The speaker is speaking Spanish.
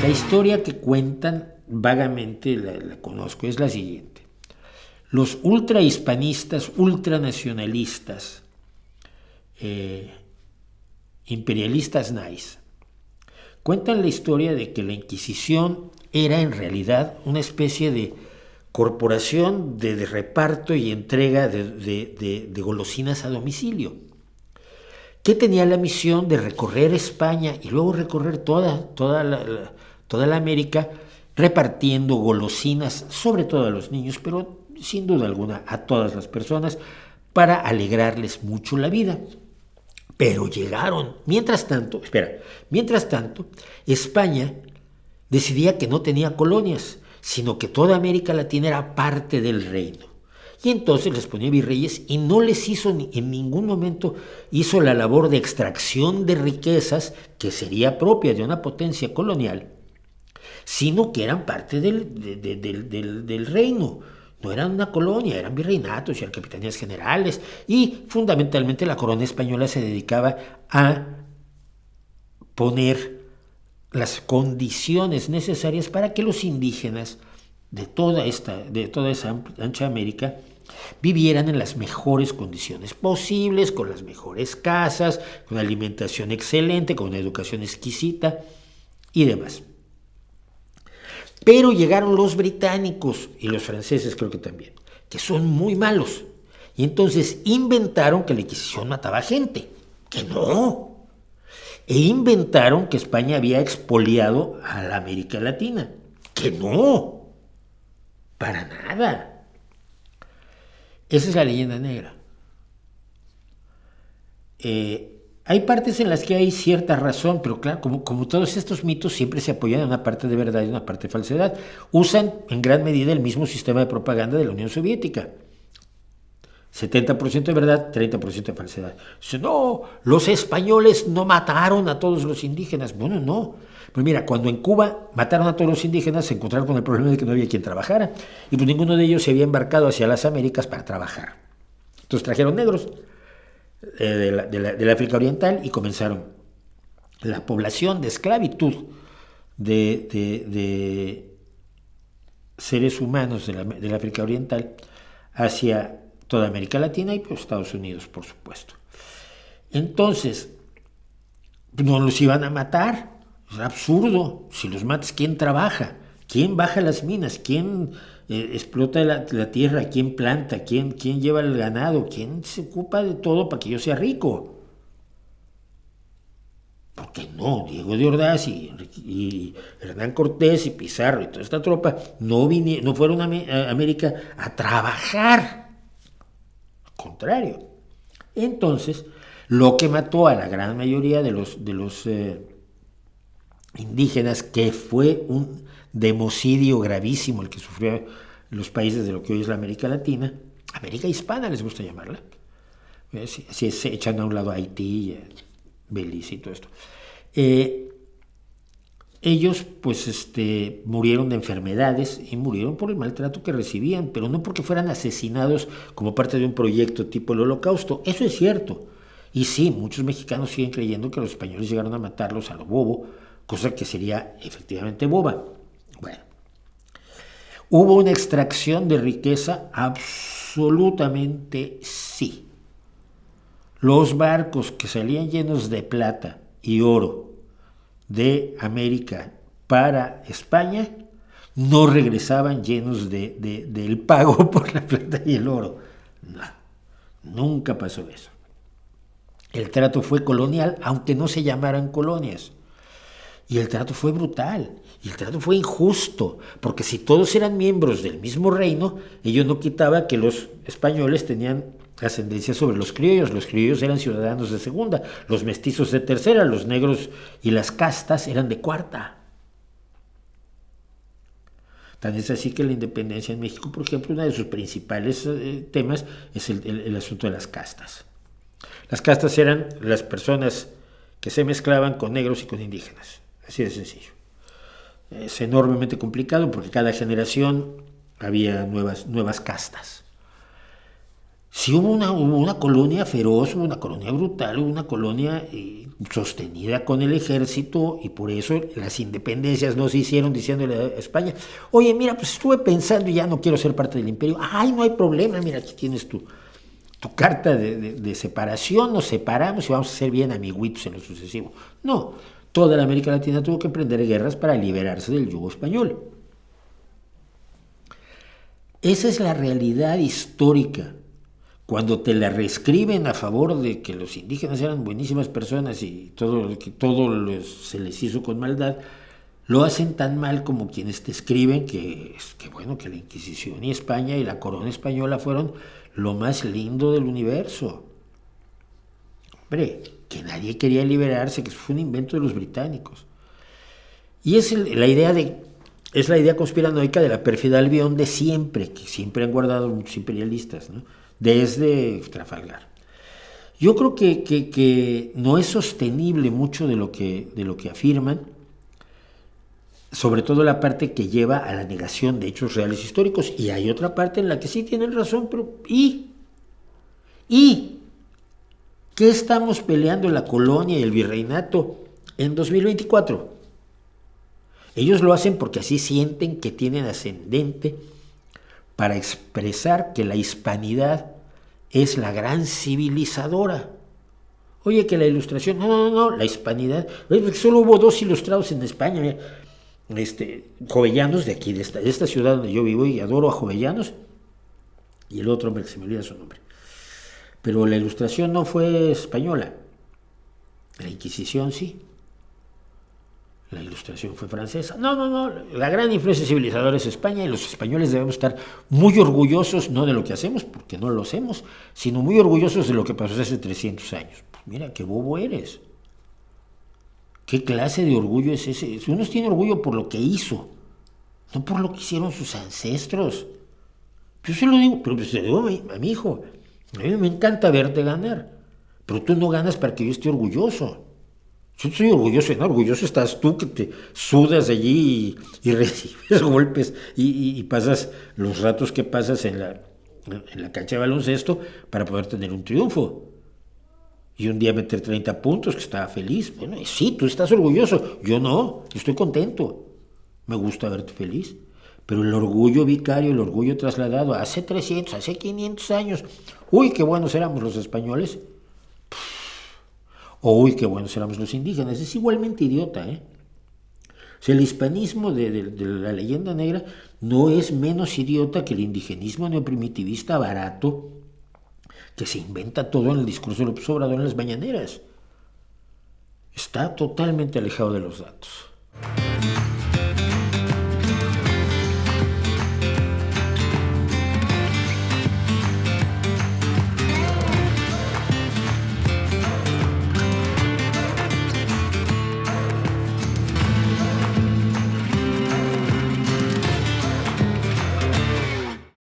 La historia que cuentan, vagamente la conozco, es la siguiente. Los ultrahispanistas, ultranacionalistas, eh, imperialistas nice, cuentan la historia de que la Inquisición era en realidad una especie de corporación de reparto y entrega de golosinas a domicilio, que tenía la misión de recorrer España y luego recorrer toda la América, repartiendo golosinas, sobre todo a los niños, pero sin duda alguna a todas las personas, para alegrarles mucho la vida. Pero llegaron, mientras tanto, España decidía que no tenía colonias, sino que toda América Latina era parte del reino. Y entonces les ponía virreyes y no les hizo, en ningún momento hizo la labor de extracción de riquezas que sería propia de una potencia colonial, sino que eran parte del reino. No eran una colonia, eran virreinatos y eran capitanías generales. Y fundamentalmente la corona española se dedicaba a poner las condiciones necesarias para que los indígenas de toda esa ancha América vivieran en las mejores condiciones posibles, con las mejores casas, con alimentación excelente, con una educación exquisita y demás. Pero llegaron los británicos y los franceses, creo que también, que son muy malos. Y entonces inventaron que la Inquisición mataba gente. Que no. E inventaron que España había expoliado a la América Latina. Que no. Para nada. Esa es la leyenda negra. Hay partes en las que hay cierta razón, pero claro, como todos estos mitos siempre se apoyan en una parte de verdad y una parte de falsedad. Usan en gran medida el mismo sistema de propaganda de la Unión Soviética. 70% de verdad, 30% de falsedad. Dice, no, los españoles no mataron a todos los indígenas. Bueno, no. Pues mira, cuando en Cuba mataron a todos los indígenas, se encontraron con el problema de que no había quien trabajara. Y pues ninguno de ellos se había embarcado hacia las Américas para trabajar. Entonces trajeron negros del África Oriental y comenzaron la población de esclavitud de seres humanos del África Oriental hacia toda América Latina y pues Estados Unidos, por supuesto. Entonces, no los iban a matar. Es absurdo. Si los matas, ¿quién trabaja? ¿Quién baja las minas? ¿Quién explota la tierra? ¿Quién planta? ¿Quién lleva el ganado? ¿Quién se ocupa de todo para que yo sea rico? Porque no, Diego de Ordaz y Hernán Cortés y Pizarro y toda esta tropa no fueron a América a trabajar. Al contrario. Entonces, lo que mató a la gran mayoría de los indígenas, que fue un democidio gravísimo el que sufrió los países de lo que hoy es la América Latina, América Hispana les gusta llamarla, si se echan a un lado a Haití, Belice y todo esto. Ellos pues murieron de enfermedades y murieron por el maltrato que recibían, pero no porque fueran asesinados como parte de un proyecto tipo el Holocausto. Eso es cierto. Y sí, muchos mexicanos siguen creyendo que los españoles llegaron a matarlos a lo bobo, cosa que sería efectivamente boba. Bueno, ¿hubo una extracción de riqueza? Absolutamente sí. Los barcos que salían llenos de plata y oro de América para España no regresaban llenos del pago por la plata y el oro. No, nunca pasó eso. El trato fue colonial, aunque no se llamaran colonias. Y el trato fue brutal, y el trato fue injusto, porque si todos eran miembros del mismo reino, ello no quitaba que los españoles tenían ascendencia sobre los criollos eran ciudadanos de segunda, los mestizos de tercera, los negros y las castas eran de cuarta. Tan es así que la independencia en México, por ejemplo, uno de sus principales temas es el asunto de las castas. Las castas eran las personas que se mezclaban con negros y con indígenas. Así de sencillo. Es enormemente complicado porque cada generación había nuevas castas. Sí hubo una colonia feroz, hubo una colonia brutal, hubo una colonia sostenida con el ejército, y por eso las independencias no se hicieron diciéndole a España, oye, mira, pues estuve pensando y ya no quiero ser parte del imperio. Ay, no hay problema, mira, aquí tienes tu carta de separación, nos separamos y vamos a ser bien amiguitos en lo sucesivo. No, toda la América Latina tuvo que emprender guerras para liberarse del yugo español. Esa es la realidad histórica. Cuando te la reescriben a favor de que los indígenas eran buenísimas personas y se les hizo con maldad, lo hacen tan mal como quienes te escriben que la Inquisición y España y la corona española fueron lo más lindo del universo. Hombre, que nadie quería liberarse, que eso fue un invento de los británicos. Y es la idea conspiranoica de la perfida Albión de siempre, que siempre han guardado muchos imperialistas, ¿no? Desde Trafalgar. Yo creo que no es sostenible mucho de lo que afirman, sobre todo la parte que lleva a la negación de hechos reales históricos, y hay otra parte en la que sí tienen razón, pero ¿qué estamos peleando la colonia y el virreinato en 2024? Ellos lo hacen porque así sienten que tienen ascendente para expresar que la hispanidad es la gran civilizadora. Oye, que la ilustración, no, la hispanidad, solo hubo 2 ilustrados en España, mira, Jovellanos de aquí, de esta ciudad donde yo vivo, y adoro a Jovellanos, y el otro hombre que se me olvida su nombre. Pero la ilustración no fue española, la Inquisición sí. La ilustración fue francesa. No. La gran influencia civilizadora es España, y los españoles debemos estar muy orgullosos, no de lo que hacemos, porque no lo hacemos, sino muy orgullosos de lo que pasó hace 300 años. Pues mira, qué bobo eres. ¿Qué clase de orgullo es ese? Uno tiene orgullo por lo que hizo, no por lo que hicieron sus ancestros. Yo se lo digo, pero se lo digo a mi hijo. A mí me encanta verte ganar, pero tú no ganas para que yo esté orgulloso. Yo estoy orgulloso, ¿no? Orgulloso estás tú, que te sudas allí y recibes golpes y pasas los ratos que pasas en la cancha de baloncesto para poder tener un triunfo. Y un día meter 30 puntos, que estaba feliz. Bueno, sí, tú estás orgulloso. Yo no, yo estoy contento. Me gusta verte feliz. Pero el orgullo vicario, el orgullo trasladado hace 300, hace 500 años. Uy, qué buenos éramos los españoles. Uy, qué buenos éramos los indígenas. Es igualmente idiota, ¿eh? O sea, el hispanismo de la leyenda negra no es menos idiota que el indigenismo neoprimitivista barato que se inventa todo en el discurso de López Obrador en las mañaneras. Está totalmente alejado de los datos.